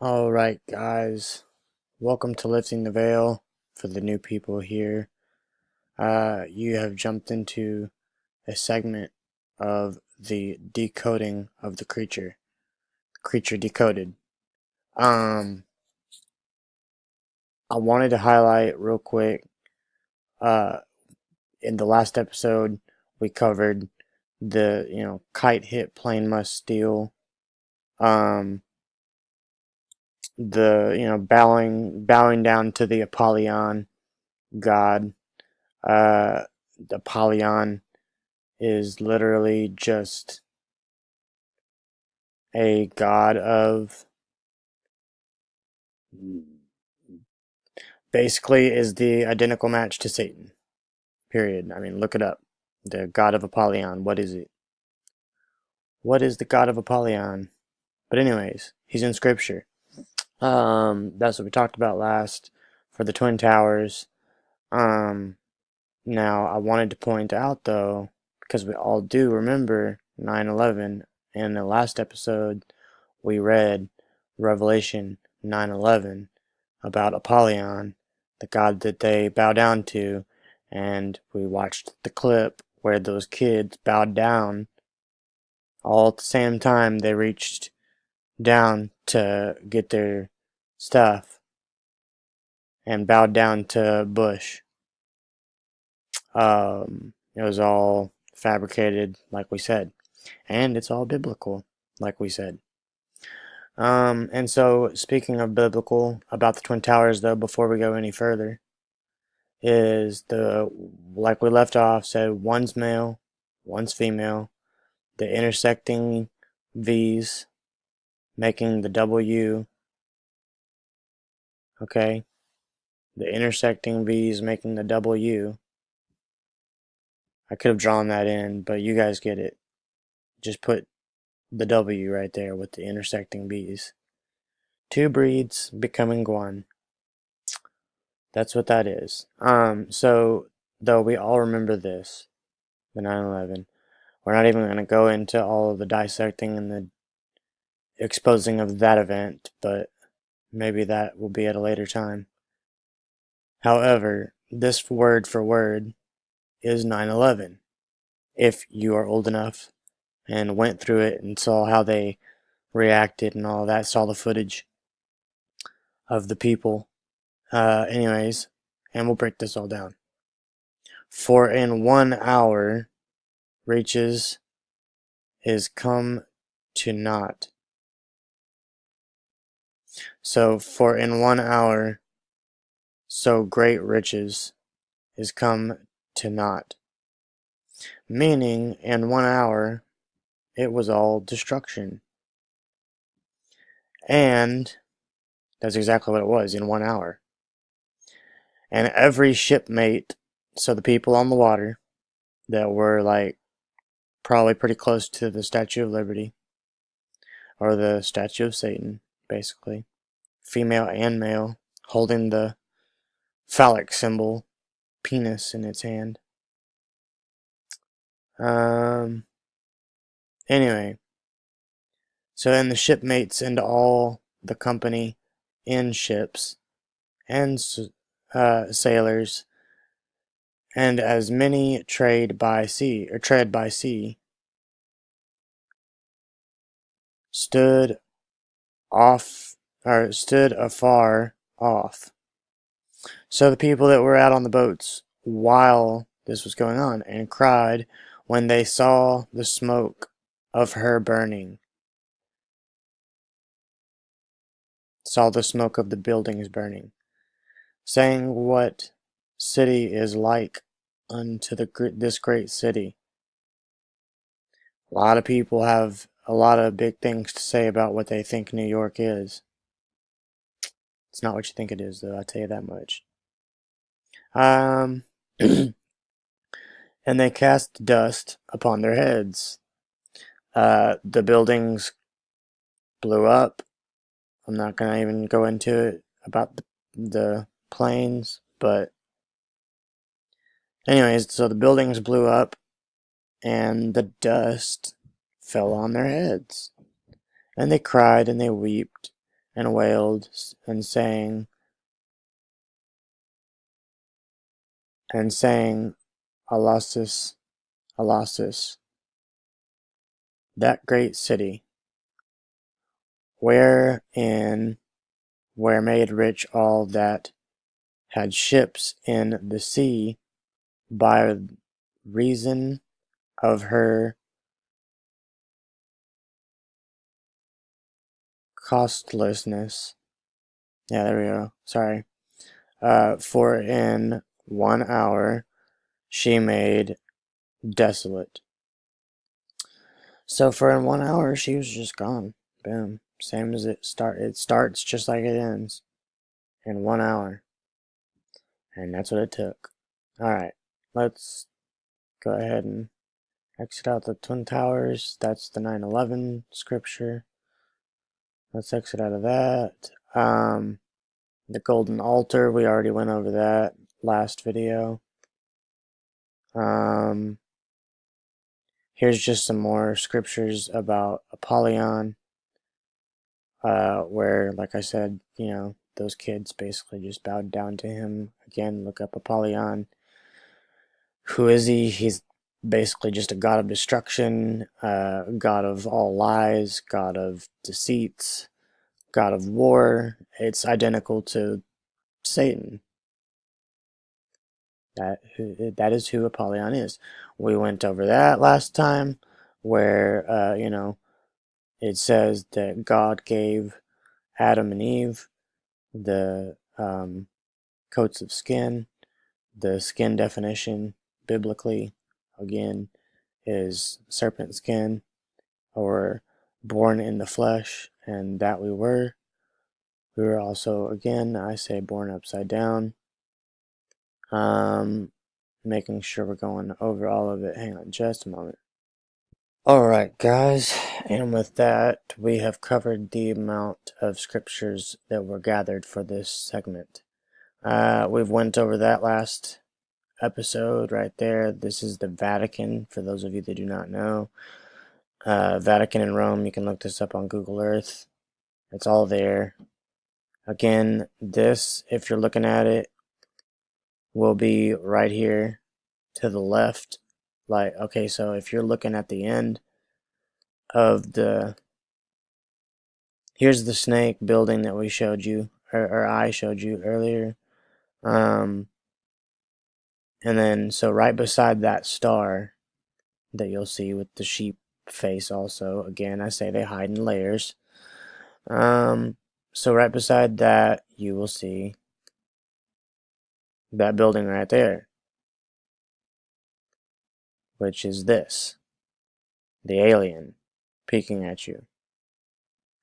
Alright, guys, welcome to Lifting the Veil. For the new people here, you have jumped into a segment of the decoding of the creature decoded. I wanted to highlight real quick, uh, in the last episode, we covered the, kite hit plane must steal, um, bowing down to the Apollyon god. The Apollyon is literally just a god of, basically is the identical match to Satan. Period. I mean, look it up. The god of Apollyon. What is it? What is the god of Apollyon? But anyways, he's in scripture. That's what we talked about last for the Twin Towers. Now I wanted to point out though, because we all do remember 9/11. In the last episode, we read Revelation 9/11 about Apollyon, the god that they bow down to, and we watched the clip where those kids bowed down all at the same time they reached down to get their stuff and bowed down to Bush. It was all fabricated, like we said, and it's all biblical, like we said. And so, speaking of biblical, about the Twin Towers, though, before we go any further, is like we left off, said one's male, one's female, the intersecting V's making the W, okay? The intersecting V's making the W. I could have drawn that in, but you guys get it. Just put the W right there with the intersecting V's. Two breeds becoming one. That's what that is. So, though we all remember this, the 9/11, we're not even going to go into all of the dissecting and the exposing of that event, but maybe that will be at a later time. However, this word for word is 9/11. If you are old enough and went through it and saw how they reacted and all that, saw the footage of the people. Anyways, and we'll break this all down. For in 1 hour riches is come to naught. So, for in 1 hour, so great riches is come to naught. Meaning, in 1 hour, it was all destruction. And that's exactly what it was, in 1 hour. And every shipmate, so the people on the water that were like probably pretty close to the Statue of Liberty, or the Statue of Satan, basically, female and male, holding the phallic symbol, penis, in its hand. Anyway, so then the shipmates and all the company in ships and sailors, and as many tread by sea, stood afar off. So the people that were out on the boats while this was going on, and cried when they saw the smoke of her burning. Saw the smoke of the buildings burning, saying, what city is like unto this great city? A lot of people have a lot of big things to say about what they think New York is. It's not what you think it is, though, I'll tell you that much. And they cast dust upon their heads. The buildings blew up. I'm not going to even go into it about the planes, but anyways, so the buildings blew up and the dust fell on their heads. And they cried and they wept and wailed, and saying, Alassus, Alassus, that great city, wherein were made rich all that had ships in the sea by reason of her costlessness. Yeah, there we go. Sorry. For in 1 hour she made desolate. So for in 1 hour she was just gone. Boom. Same as it starts just like it ends. In 1 hour. And that's what it took. Alright. Let's go ahead and exit out the Twin Towers. That's the 9/11 scripture. Let's exit out of that. The golden altar, we already went over that last video. Here's just some more scriptures about Apollyon, where, like I said, those kids basically just bowed down to him. Again, look up Apollyon. Who is he? He's basically just a god of destruction, god of all lies, god of deceits, god of war. It's identical to Satan. That is who Apollyon is. We went over that last time, where it says that God gave Adam and Eve the coats of skin. The skin definition biblically, again, is serpent skin, or born in the flesh, and that we were. We were also, again, I say born upside down. Making sure we're going over all of it. Hang on just a moment. Alright guys, and with that, we have covered the amount of scriptures that were gathered for this segment. We've went over that last episode right there. This is the Vatican, for those of you that do not know. Vatican in Rome, you can look this up on Google Earth. It's all there. Again, this, if you're looking at it, will be right here to the left. Like, okay, so if you're looking at the end of here's the snake building that we showed you, or I showed you earlier. And then, so right beside that star that you'll see with the sheep face also, again, I say they hide in layers. So right beside that, you will see that building right there, which is this, the alien peeking at you.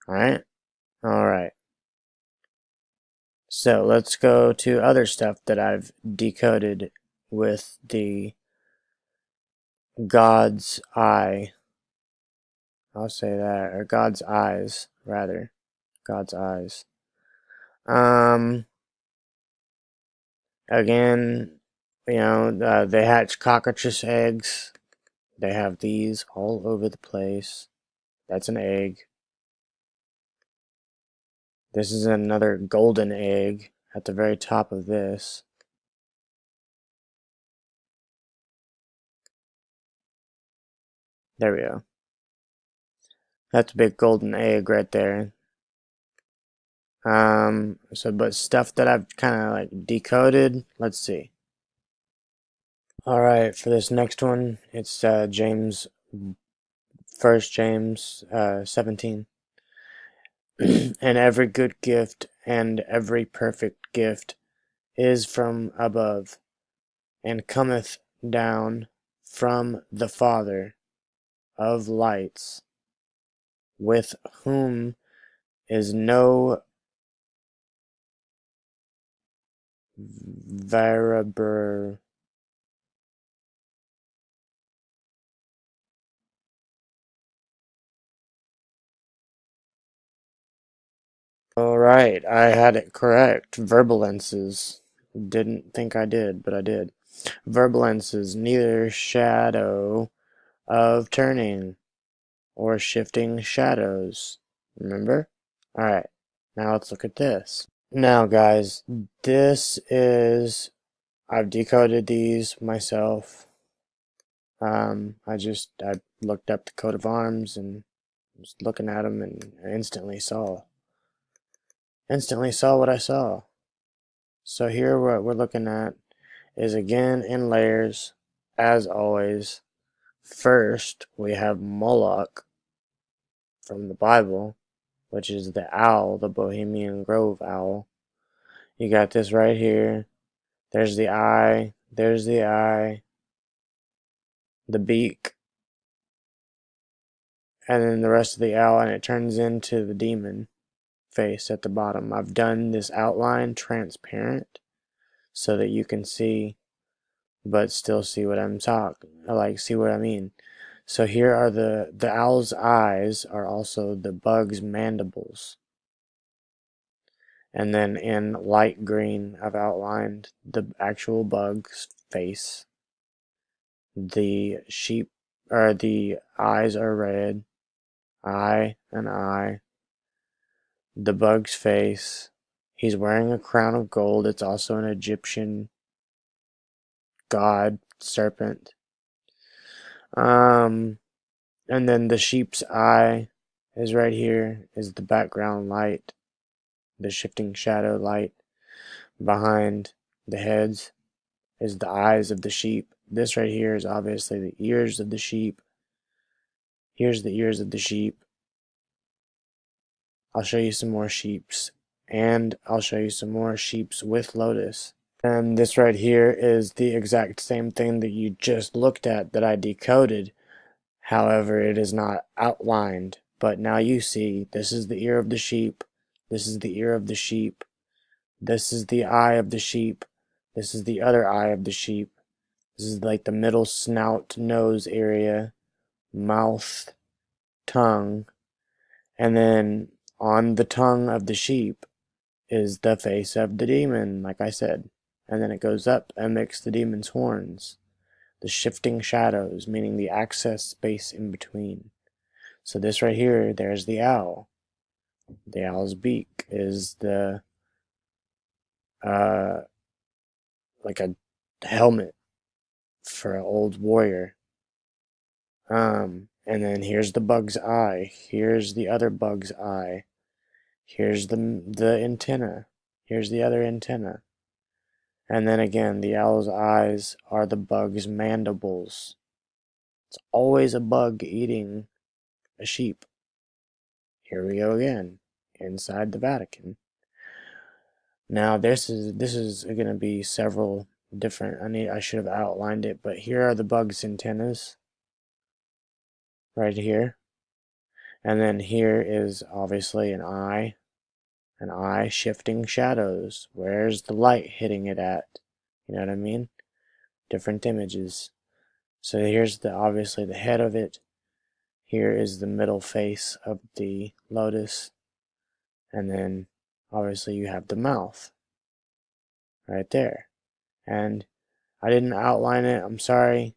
Alright? Alright. So let's go to other stuff that I've decoded with the God's eye. I'll say that, or God's eyes, rather. God's eyes. Again, they hatch cockroach eggs. They have these all over the place. That's an egg. This is another golden egg at the very top of this. There we go. That's a big golden egg right there. But stuff that I've kind of like decoded, let's see. Alright, for this next one, it's James 17. And every good gift and every perfect gift is from above, and cometh down from the Father of lights, with whom is no variable. Alright, I had it correct. Verbalences. Didn't think I did, but I did. Verbalences, neither shadow of turning or shifting shadows. Remember? Alright. Now let's look at this. Now guys, I've decoded these myself. I looked up the coat of arms and was looking at them and I instantly saw what I saw. So here what we're looking at is again in layers, as always. First, we have Moloch from the Bible, which is the owl, the Bohemian Grove owl. You got this right here. There's the eye, the beak, and then the rest of the owl, and it turns into the demon face at the bottom. I've done this outline transparent so that you can see, but still see what I'm talking, see what I mean. So here are the owl's eyes are also the bug's mandibles. And then in light green, I've outlined the actual bug's face. The eyes are red, eye and eye. The bug's face. He's wearing a crown of gold. It's also an Egyptian god serpent. And then the sheep's eye is right here, is the background light, the shifting shadow light. Behind the heads is the eyes of the sheep. This right here is obviously the ears of the sheep. Here's the ears of the sheep. I'll show you some more sheeps, and I'll show you some more sheeps with lotus. And this right here is the exact same thing that you just looked at that I decoded. However, it is not outlined. But now you see, this is the ear of the sheep. This is the ear of the sheep. This is the eye of the sheep. This is the other eye of the sheep. This is like the middle snout, nose area, mouth, tongue. And then on the tongue of the sheep is the face of the demon, like I said. And then it goes up and makes the demon's horns. The shifting shadows, meaning the access space in between. So this right here, there's the owl. The owl's beak is like a helmet for an old warrior. And then here's the bug's eye. Here's the other bug's eye. Here's the antenna. Here's the other antenna. And then again, the owl's eyes are the bug's mandibles. It's always a bug eating a sheep. Here we go again, inside the Vatican. Now this is going to be several different. I should have outlined it, but here are the bug's antennas. Right here. And then here is obviously an eye shifting shadows. Where's the light hitting it at? You know what I mean? Different images. So here's obviously the head of it. Here is the middle face of the lotus. And then obviously you have the mouth right there. And I didn't outline it, I'm sorry,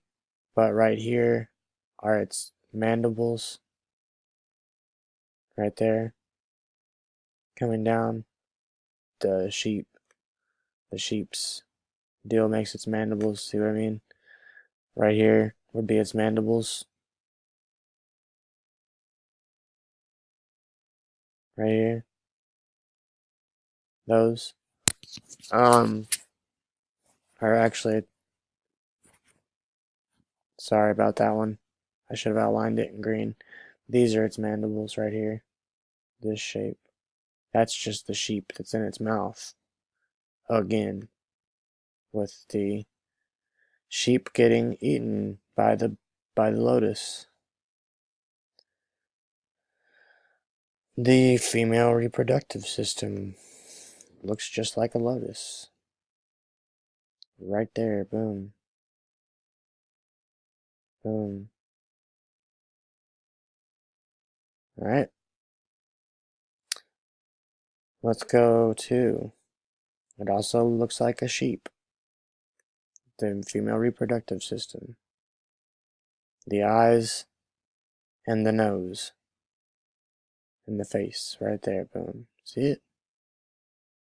but right here are its mandibles. Right there. Coming down. The sheep's deal makes its mandibles, see what I mean? Right here would be its mandibles. Right here. Those. Or actually, sorry about that one. I should have outlined it in green. These are its mandibles right here. This shape. That's just the sheep that's in its mouth. Again. With the sheep getting eaten by the lotus. The female reproductive system looks just like a lotus. Right there, boom. Boom. Alright. Let's go to, it also looks like a sheep. The female reproductive system. The eyes and the nose. And the face, right there, boom. See it?